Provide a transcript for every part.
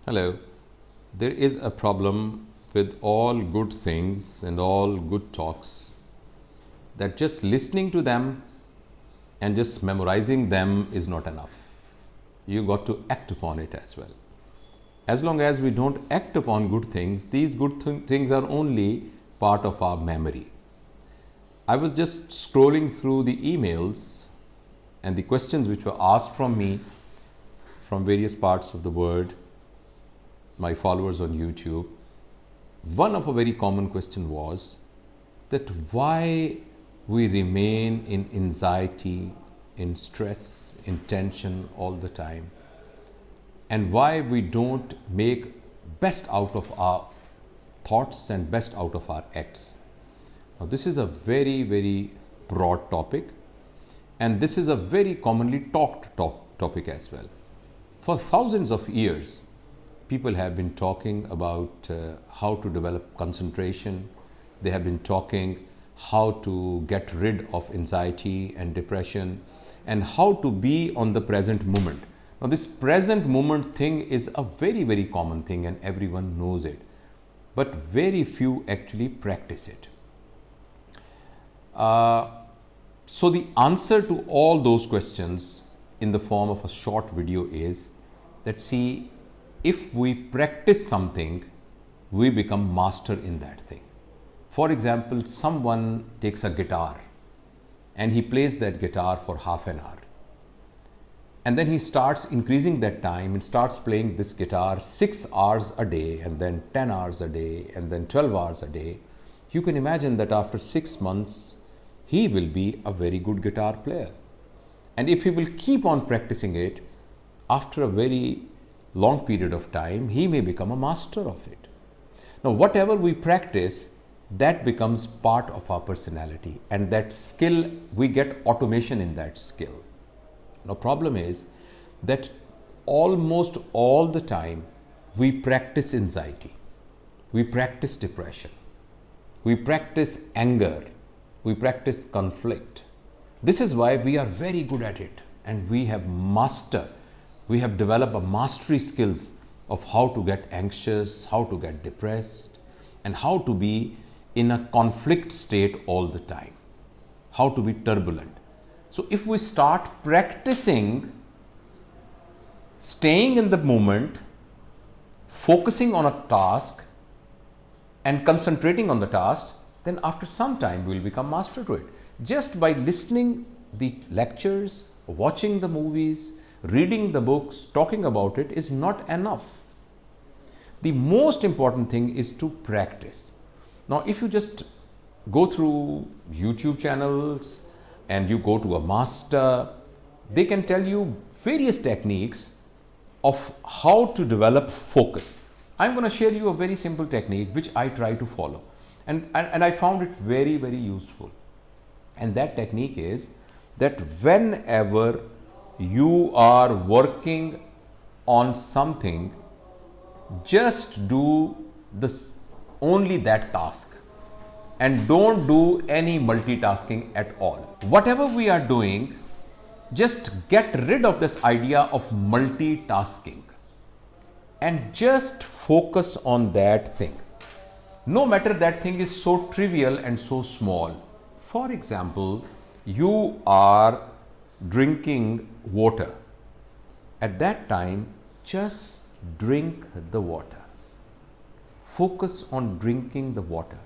Hello. There is a problem with all good things and all good talks that just listening to them and just memorizing them is not enough. You got to act upon it as well. As long as we don't act upon good things, these good things are only part of our memory. I was just scrolling through the emails and the questions which were asked from me from various parts of the world, my followers on YouTube. One of a very common question was that why we remain in anxiety, in stress, in tension all the time, and why we don't make best out of our thoughts and best out of our acts. Now, this is a very, very broad topic, and this is a very commonly talked topic as well. For thousands of years, people have been talking about how to develop concentration. They have been talking how to get rid of anxiety and depression and how to be on the present moment. Now, this present moment thing is a very, very common thing and everyone knows it, but very few actually practice it. So the answer to all those questions in the form of a short video is that, see, if we practice something, we become master in that thing. For example, someone takes a guitar and he plays that guitar for half an hour. And then he starts increasing that time and starts playing this guitar 6 hours a day, and then 10 hours a day, and then 12 hours a day. You can imagine that after 6 months, he will be a very good guitar player. And if he will keep on practicing it, after a very long period of time, he may become a master of it. Now, whatever we practice, that becomes part of our personality, and that skill, we get automation in that skill. Now, problem is that almost all the time we practice anxiety, we practice depression, we practice anger, we practice conflict. This is why we are very good at it, and we have developed a mastery skills of how to get anxious, how to get depressed, and how to be in a conflict state all the time, how to be turbulent. So if we start practicing staying in the moment, focusing on a task and concentrating on the task, then after some time we will become master to it. Just by listening the lectures, watching the movies, reading the books, talking about it is not enough. The most important thing is to practice. Now, if you just go through YouTube channels and you go to a master, they can tell you various techniques of how to develop focus. I'm going to share you a very simple technique which I try to follow, and I found it very, very useful. And that technique is that whenever you are working on something, just do this, only that task, and don't do any multitasking at all. Whatever we are doing, just get rid of this idea of multitasking and just focus on that thing. No matter that thing is so trivial and so small. For example, you are drinking water. At that time, just drink the water. Focus on drinking the water.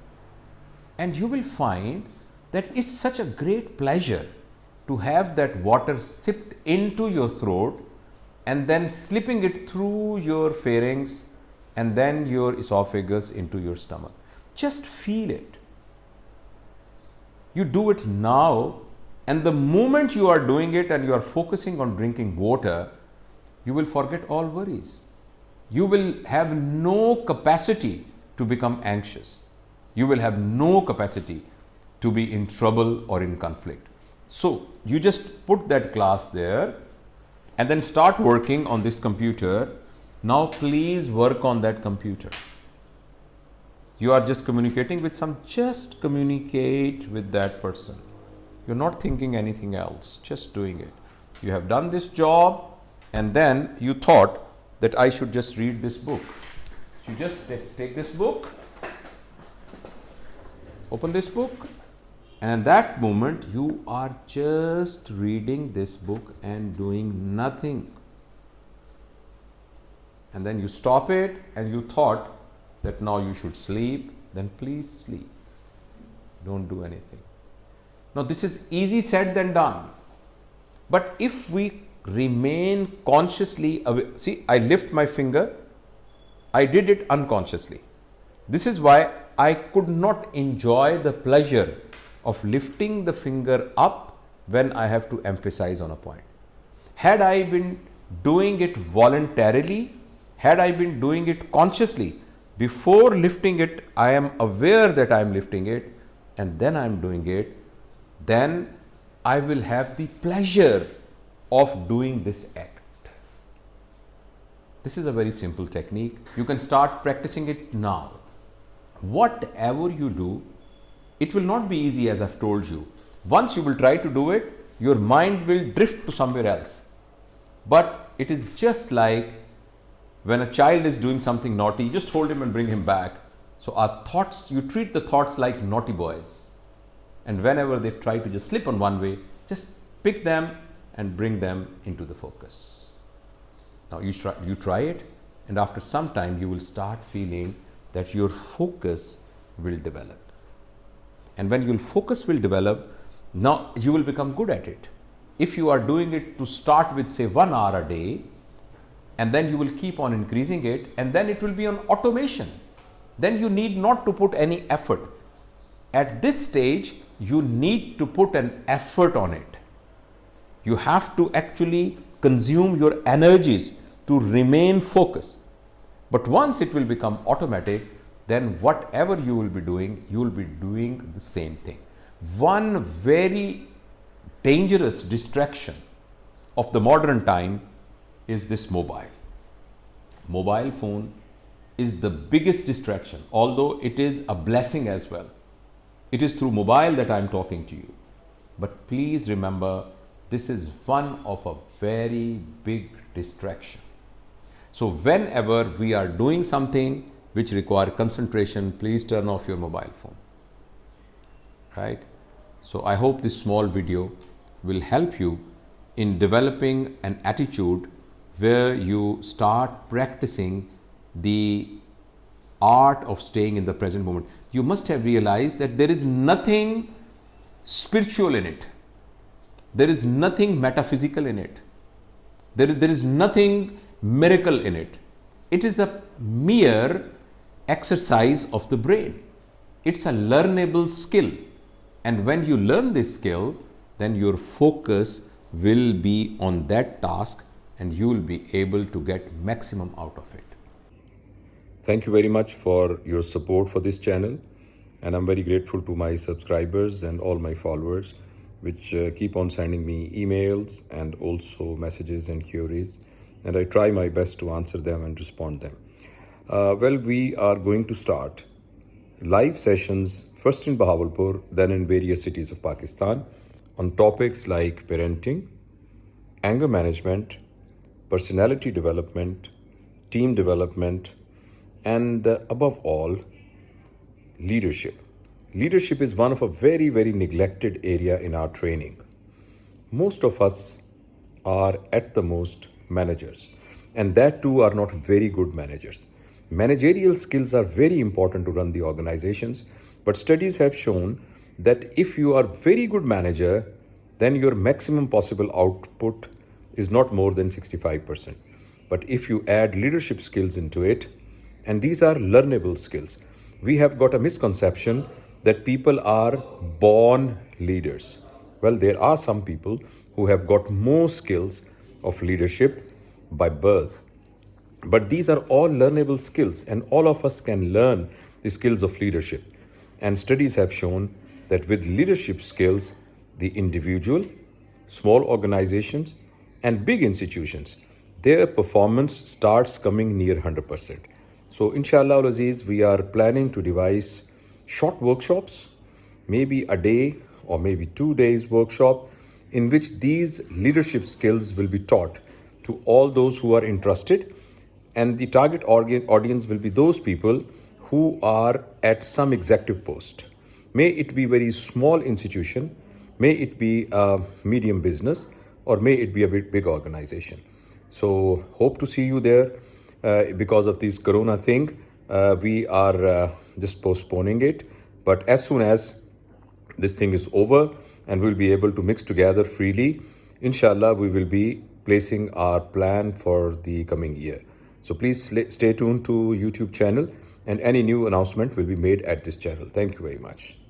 And you will find that it's such a great pleasure to have that water sipped into your throat and then slipping it through your pharynx and then your esophagus into your stomach. Just feel it. You do it now, and the moment you are doing it and you are focusing on drinking water, you will forget all worries. You will have no capacity to become anxious. You will have no capacity to be in trouble or in conflict. So you just put that glass there and then start working on this computer. Now please work on that computer. You are just communicating with just communicate with that person. You're not thinking anything else, just doing it. You have done this job, and then you thought that I should just read this book. You just take this book, open this book, and that moment you are just reading this book and doing nothing. And then you stop it and you thought that now you should sleep, then please sleep. Don't do anything. Now this is easy said than done. But if we remain consciously aware, see, I lift my finger, I did it unconsciously. This is why I could not enjoy the pleasure of lifting the finger up when I have to emphasize on a point. Had I been doing it voluntarily, had I been doing it consciously, before lifting it, I am aware that I am lifting it, and then I am doing it, then I will have the pleasure of doing this act. This is a very simple technique. You can start practicing it now. Whatever you do, it will not be easy, as I've told you. Once you will try to do it, your mind will drift to somewhere else. But it is just like when a child is doing something naughty, you just hold him and bring him back. So our thoughts, you treat the thoughts like naughty boys. And whenever they try to just slip on one way, just pick them and bring them into the focus. Now you try it, and after some time you will start feeling that your focus will develop. And when your focus will develop, now you will become good at it. If you are doing it to start with, say, 1 hour a day, and then you will keep on increasing it, and then it will be on automation. Then you need not to put any effort. At this stage, you need to put an effort on it. You have to actually consume your energies to remain focused. But once it will become automatic, then whatever you will be doing the same thing. One very dangerous distraction of the modern time is this mobile. Mobile phone is the biggest distraction, although it is a blessing as well. It is through mobile that I am talking to you. But please remember, this is one of a very big distraction. So whenever we are doing something which require concentration, please turn off your mobile phone. Right? So I hope this small video will help you in developing an attitude where you start practicing the art of staying in the present moment. You must have realized that there is nothing spiritual in it. There is nothing metaphysical in it. There is nothing miracle in it. It is a mere exercise of the brain. It's a learnable skill. And when you learn this skill, then your focus will be on that task and you will be able to get maximum out of it. Thank you very much for your support for this channel, and I'm very grateful to my subscribers and all my followers which keep on sending me emails and also messages and queries, and I try my best to answer them and respond them. Well, we are going to start live sessions first in Bahawalpur, then in various cities of Pakistan on topics like parenting, anger management, personality development, team development, and above all, leadership. Leadership is one of a very, very neglected area in our training. Most of us are at the most managers, and that too are not very good managers. Managerial skills are very important to run the organizations, but studies have shown that if you are very good manager, then your maximum possible output is not more than 65%. But if you add leadership skills into it, and these are learnable skills, we have got a misconception that people are born leaders. Well, there are some people who have got more skills of leadership by birth. But these are all learnable skills, and all of us can learn the skills of leadership. And studies have shown that with leadership skills, the individual, small organizations, and big institutions, their performance starts coming near 100%. So inshallah Aziz, we are planning to devise short workshops, maybe a day or maybe 2 days workshop, in which these leadership skills will be taught to all those who are interested. and the target audience will be those people who are at some executive post. May it be very small institution, may it be a medium business, or may it be a big organization. So hope to see you there. Because of this corona thing, we are just postponing it. But as soon as this thing is over and we'll be able to mix together freely, inshallah, we will be placing our plan for the coming year. So please stay tuned to YouTube channel, and any new announcement will be made at this channel. Thank you very much.